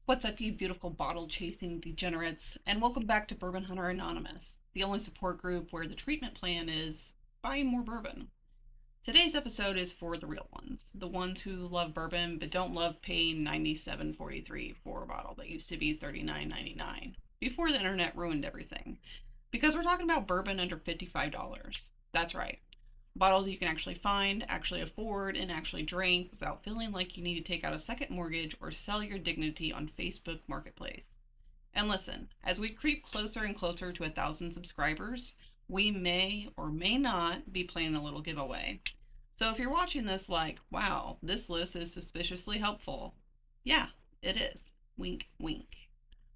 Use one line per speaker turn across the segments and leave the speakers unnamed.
What's up, you beautiful bottle-chasing degenerates, and welcome back to Bourbon Hunter Anonymous, the only support group where the treatment plan is buying more bourbon. Today's episode is for the real ones, the ones who love bourbon but don't love paying $97.43 for a bottle that used to be $39.99 before the internet ruined everything. Because we're talking about bourbon under $55. That's right. Bottles you can actually find, actually afford, and actually drink without feeling like you need to take out a second mortgage or sell your dignity on Facebook Marketplace. And listen, as we creep closer and closer to 1,000 subscribers, we may or may not be planning a little giveaway. So if you're watching this like, wow, this list is suspiciously helpful, yeah, it is. Wink, wink.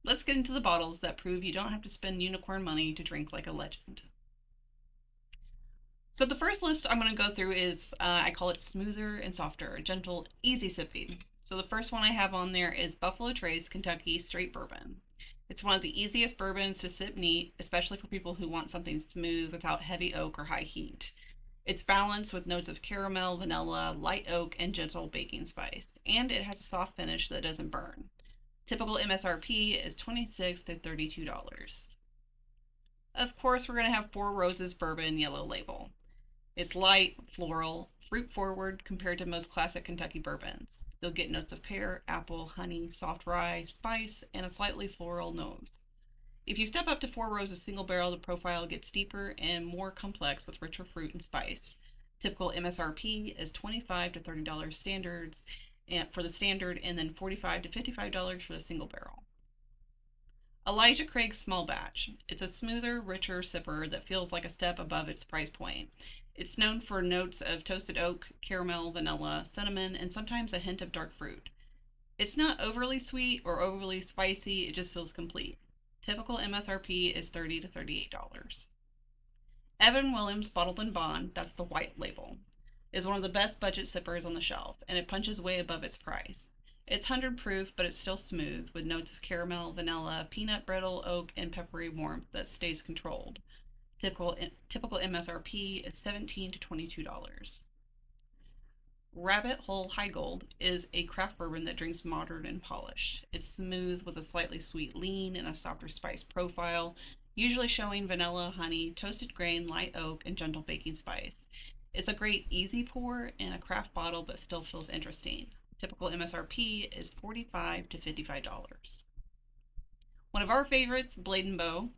Let's get into the bottles that prove you don't have to spend unicorn money to drink like a legend. So the first list I'm going to go through is, I call it smoother and softer, gentle, easy sipping. So the first one I have on there is Buffalo Trace Kentucky Straight Bourbon. It's one of the easiest bourbons to sip neat, especially for people who want something smooth without heavy oak or high heat. It's balanced with notes of caramel, vanilla, light oak, and gentle baking spice, and it has a soft finish that doesn't burn. Typical MSRP is $26 to $32. Of course, we're going to have Four Roses Bourbon Yellow Label. It's light, floral, fruit-forward compared to most classic Kentucky bourbons. You'll get notes of pear, apple, honey, soft rye, spice, and a slightly floral nose. If you step up to Four Roses single barrel, the profile gets deeper and more complex with richer fruit and spice. Typical MSRP is $25 to $30 standards for the standard, and then $45 to $55 for the single barrel. Elijah Craig's Small Batch. It's a smoother, richer sipper that feels like a step above its price point. It's known for notes of toasted oak, caramel, vanilla, cinnamon, and sometimes a hint of dark fruit. It's not overly sweet or overly spicy, it just feels complete. Typical MSRP is $30 to $38. Evan Williams Bottled in Bond, that's the white label, is one of the best budget sippers on the shelf, and it punches way above its price. It's 100 proof, but it's still smooth, with notes of caramel, vanilla, peanut brittle, oak, and peppery warmth that stays controlled. Typical MSRP is $17 to $22. Rabbit Hole High Gold is a craft bourbon that drinks modern and polished. It's smooth with a slightly sweet lean and a softer spice profile, usually showing vanilla, honey, toasted grain, light oak, and gentle baking spice. It's a great easy pour in a craft bottle but still feels interesting. Typical MSRP is $45 to $55. One of our favorites, Blade & Bow.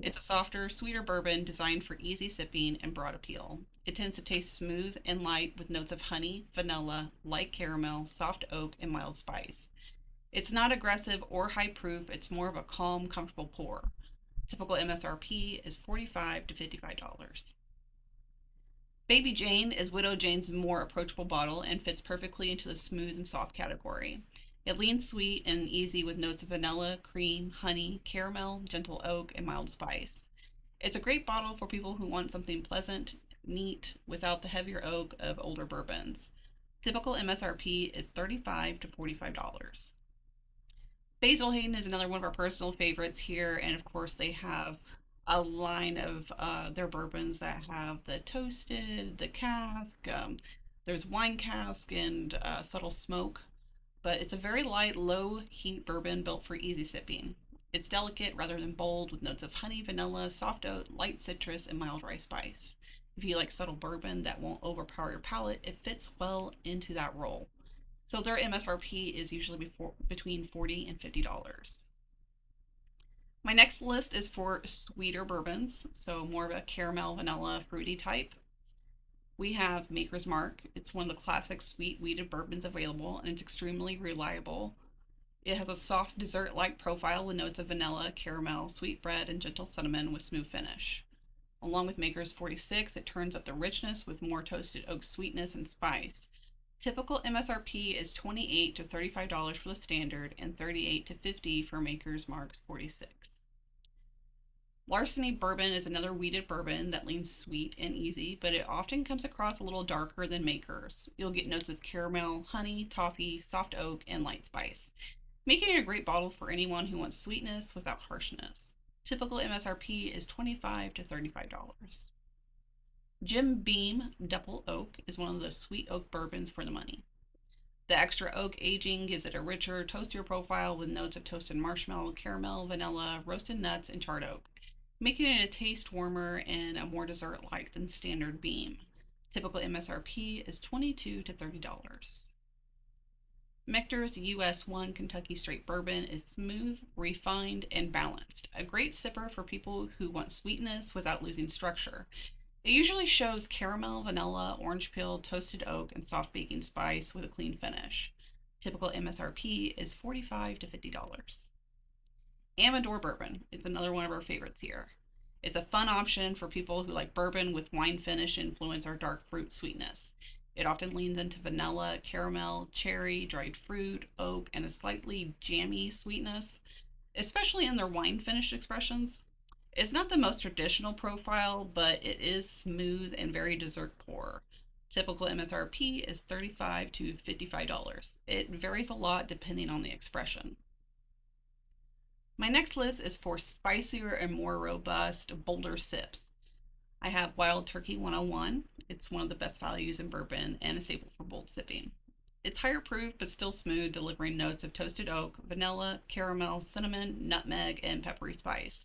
It's a softer, sweeter bourbon designed for easy sipping and broad appeal. It tends to taste smooth and light with notes of honey, vanilla, light caramel, soft oak, and mild spice. It's not aggressive or high proof, it's more of a calm, comfortable pour. Typical MSRP is $45 to $55. Baby Jane is Widow Jane's more approachable bottle and fits perfectly into the smooth and soft category. It leans sweet and easy with notes of vanilla, cream, honey, caramel, gentle oak, and mild spice. It's a great bottle for people who want something pleasant, neat, without the heavier oak of older bourbons. Typical MSRP is $35 to $45. Basil Hayden is another one of our personal favorites here, and of course they have a line of their bourbons that have the toasted, the cask, there's wine cask, and subtle smoke. But it's a very light, low heat bourbon built for easy sipping. It's delicate rather than bold, with notes of honey, vanilla, soft oak, light citrus, and mild rye spice. If you like subtle bourbon that won't overpower your palate, it fits well into that role. So their MSRP is usually between $40 and $50. My next list is for sweeter bourbons, so more of a caramel, vanilla, fruity type. We have Maker's Mark. It's one of the classic sweet wheated bourbons available, and it's extremely reliable. It has a soft dessert-like profile with notes of vanilla, caramel, sweetbread, and gentle cinnamon with smooth finish. Along with Maker's 46, it turns up the richness with more toasted oak sweetness and spice. Typical MSRP is $28 to $35 for the standard and $38 to $50 for Maker's Mark's 46. Larceny Bourbon is another wheated bourbon that leans sweet and easy, but it often comes across a little darker than Maker's. You'll get notes of caramel, honey, toffee, soft oak, and light spice, making it a great bottle for anyone who wants sweetness without harshness. Typical MSRP is $25 to $35. Jim Beam Double Oak is one of the sweet oak bourbons for the money. The extra oak aging gives it a richer, toastier profile with notes of toasted marshmallow, caramel, vanilla, roasted nuts, and charred oak, making it a taste warmer and a more dessert-like than standard beam. Typical MSRP is $22 to $30. Michter's US 1 Kentucky Straight Bourbon is smooth, refined, and balanced. A great sipper for people who want sweetness without losing structure. It usually shows caramel, vanilla, orange peel, toasted oak, and soft baking spice with a clean finish. Typical MSRP is $45 to $50. Amador Bourbon is another one of our favorites here. It's a fun option for people who like bourbon with wine finish influence or dark fruit sweetness. It often leans into vanilla, caramel, cherry, dried fruit, oak, and a slightly jammy sweetness, especially in their wine finished expressions. It's not the most traditional profile, but it is smooth and very dessert pour. Typical MSRP is $35 to $55. It varies a lot depending on the expression. My next list is for spicier and more robust, bolder sips. I have Wild Turkey 101. It's one of the best values in bourbon and a staple for bold sipping. It's higher proof but still smooth, delivering notes of toasted oak, vanilla, caramel, cinnamon, nutmeg, and peppery spice,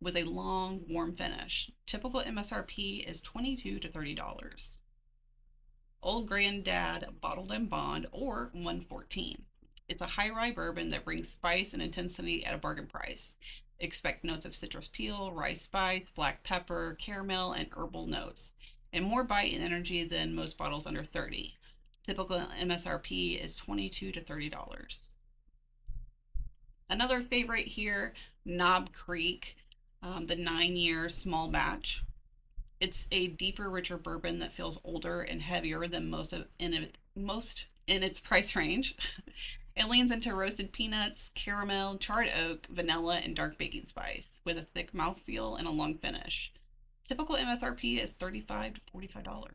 with a long, warm finish. Typical MSRP is $22 to $30. Old Granddad Bottled and Bond, or 114. It's a high rye bourbon that brings spice and intensity at a bargain price. Expect notes of citrus peel, rye spice, black pepper, caramel, and herbal notes, and more bite and energy than most bottles under 30. Typical MSRP is $22 to $30. Another favorite here, Knob Creek, the 9-year small batch. It's a deeper, richer bourbon that feels older and heavier than most in its price range. It leans into roasted peanuts, caramel, charred oak, vanilla, and dark baking spice, with a thick mouthfeel and a long finish. Typical MSRP is $35 to $45.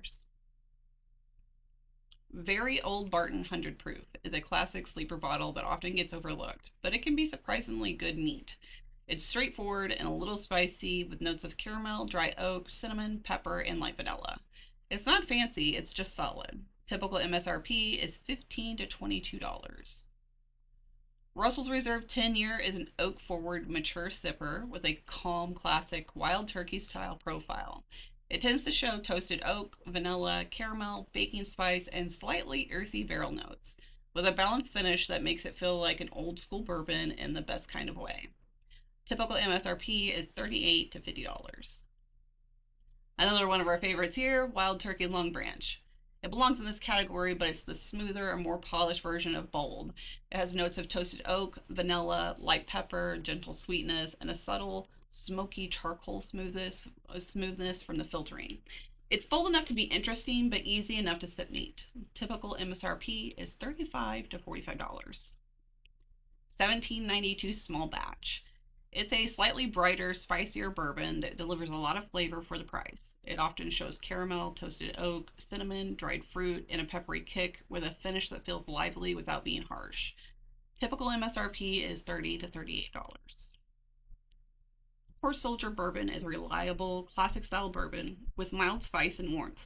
Very Old Barton 100 Proof is a classic sleeper bottle that often gets overlooked, but it can be surprisingly good neat. It's straightforward and a little spicy with notes of caramel, dry oak, cinnamon, pepper, and light vanilla. It's not fancy, it's just solid. Typical MSRP is $15 to $22. Russell's Reserve 10-year is an oak-forward, mature sipper with a calm, classic wild turkey style profile. It tends to show toasted oak, vanilla, caramel, baking spice, and slightly earthy barrel notes, with a balanced finish that makes it feel like an old school bourbon in the best kind of way. Typical MSRP is $38 to $50. Another one of our favorites here, Wild Turkey Long Branch. It belongs in this category, but it's the smoother and more polished version of bold. It has notes of toasted oak, vanilla, light pepper, gentle sweetness, and a subtle smoky charcoal smoothness from the filtering. It's bold enough to be interesting, but easy enough to sip neat. Typical MSRP is $35 to $45. 1792 Small Batch. It's a slightly brighter, spicier bourbon that delivers a lot of flavor for the price. It often shows caramel, toasted oak, cinnamon, dried fruit, and a peppery kick with a finish that feels lively without being harsh. Typical MSRP is $30 to $38. Horse Soldier Bourbon is a reliable, classic style bourbon with mild spice and warmth.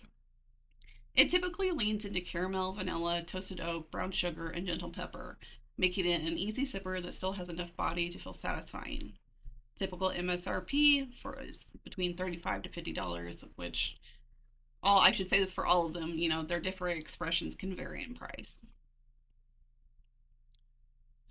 It typically leans into caramel, vanilla, toasted oak, brown sugar, and gentle pepper, making it an easy sipper that still has enough body to feel satisfying. Typical MSRP is between $35 to $50, which I should say this for all of them, their different expressions can vary in price.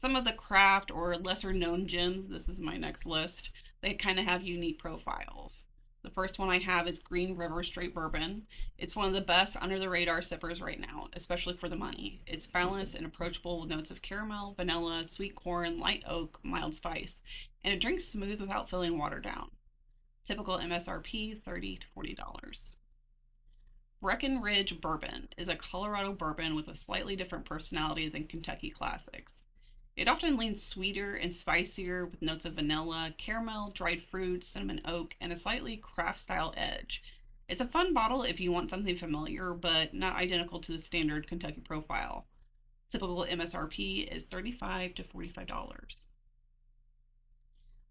Some of the craft or lesser known gems, this is my next list, they kind of have unique profiles. The first one I have is Green River Straight Bourbon. It's one of the best under the radar sippers right now, especially for the money. It's balanced and approachable with notes of caramel, vanilla, sweet corn, light oak, mild spice, and it drinks smooth without feeling watered down. Typical MSRP $30 to $40. Breckenridge Bourbon is a Colorado bourbon with a slightly different personality than Kentucky classics. It often leans sweeter and spicier with notes of vanilla, caramel, dried fruit, cinnamon oak, and a slightly craft-style edge. It's a fun bottle if you want something familiar, but not identical to the standard Kentucky profile. Typical MSRP is $35 to $45.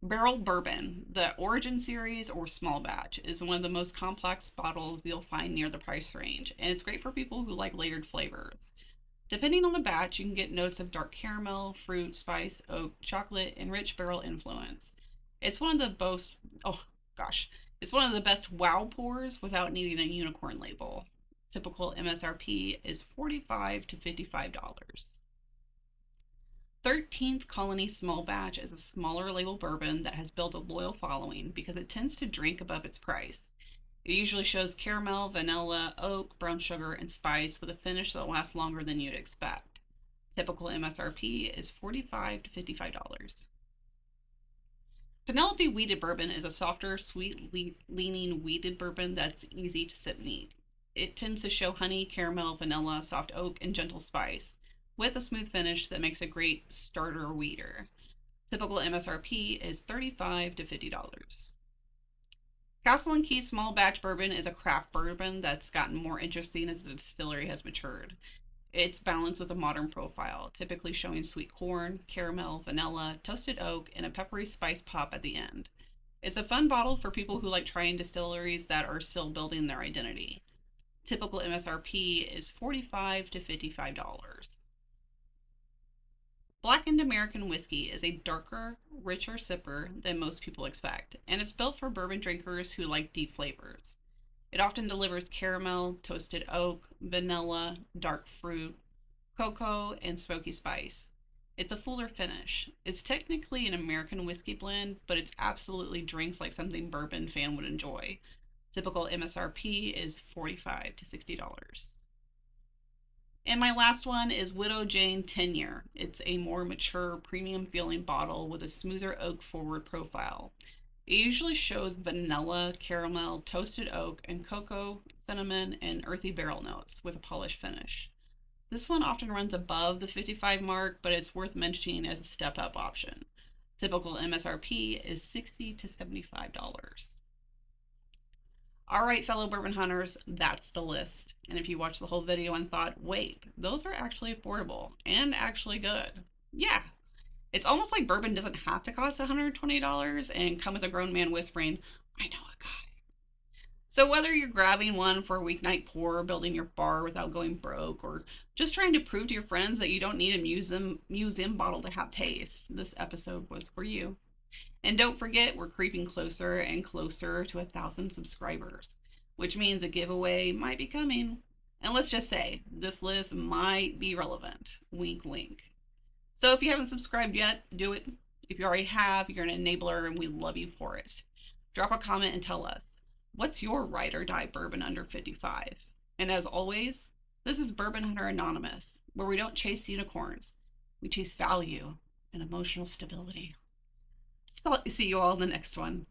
Barrel Bourbon, the Origin Series or Small Batch, is one of the most complex bottles you'll find near the price range, and it's great for people who like layered flavors. Depending on the batch, you can get notes of dark caramel, fruit, spice, oak, chocolate, and rich barrel influence. It's one of the most, oh gosh, it's one of the best wow pours without needing a unicorn label. Typical MSRP is $45 to $55. 13th Colony Small Batch is a smaller label bourbon that has built a loyal following because it tends to drink above its price. It usually shows caramel, vanilla, oak, brown sugar, and spice with a finish that lasts longer than you'd expect. Typical MSRP is $45 to $55. Penelope Wheated Bourbon is a softer, sweet leaning wheated bourbon that's easy to sip neat. It tends to show honey, caramel, vanilla, soft oak, and gentle spice, with a smooth finish that makes a great starter weeder. Typical MSRP is $35 to $50. Castle and Key Small Batch Bourbon is a craft bourbon that's gotten more interesting as the distillery has matured. It's balanced with a modern profile, typically showing sweet corn, caramel, vanilla, toasted oak, and a peppery spice pop at the end. It's a fun bottle for people who like trying distilleries that are still building their identity. Typical MSRP is $45 to $55. Blackened American whiskey is a darker, richer sipper than most people expect, and it's built for bourbon drinkers who like deep flavors. It often delivers caramel, toasted oak, vanilla, dark fruit, cocoa, and smoky spice. It's a fuller finish. It's technically an American whiskey blend, but it's absolutely drinks like something bourbon fan would enjoy. Typical MSRP is $45 to $60. And my last one is Widow Jane 10 Year. It's a more mature, premium feeling bottle with a smoother oak forward profile. It usually shows vanilla, caramel, toasted oak, and cocoa, cinnamon, and earthy barrel notes with a polished finish. This one often runs above the 55 mark, but it's worth mentioning as a step up option. Typical MSRP is $60 to $75. All right, fellow bourbon hunters, that's the list. And if you watched the whole video and thought, wait, those are actually affordable and actually good. Yeah, it's almost like bourbon doesn't have to cost $120 and come with a grown man whispering, I know a guy. So whether you're grabbing one for a weeknight pour, building your bar without going broke, or just trying to prove to your friends that you don't need a museum bottle to have taste, this episode was for you. And don't forget, we're creeping closer and closer to 1,000 subscribers, which means a giveaway might be coming. And let's just say, this list might be relevant. Wink, wink. So if you haven't subscribed yet, do it. If you already have, you're an enabler and we love you for it. Drop a comment and tell us, what's your ride or die bourbon under 55? And as always, this is Bourbon Hunter Anonymous, where we don't chase unicorns. We chase value and emotional stability. So see you all in the next one.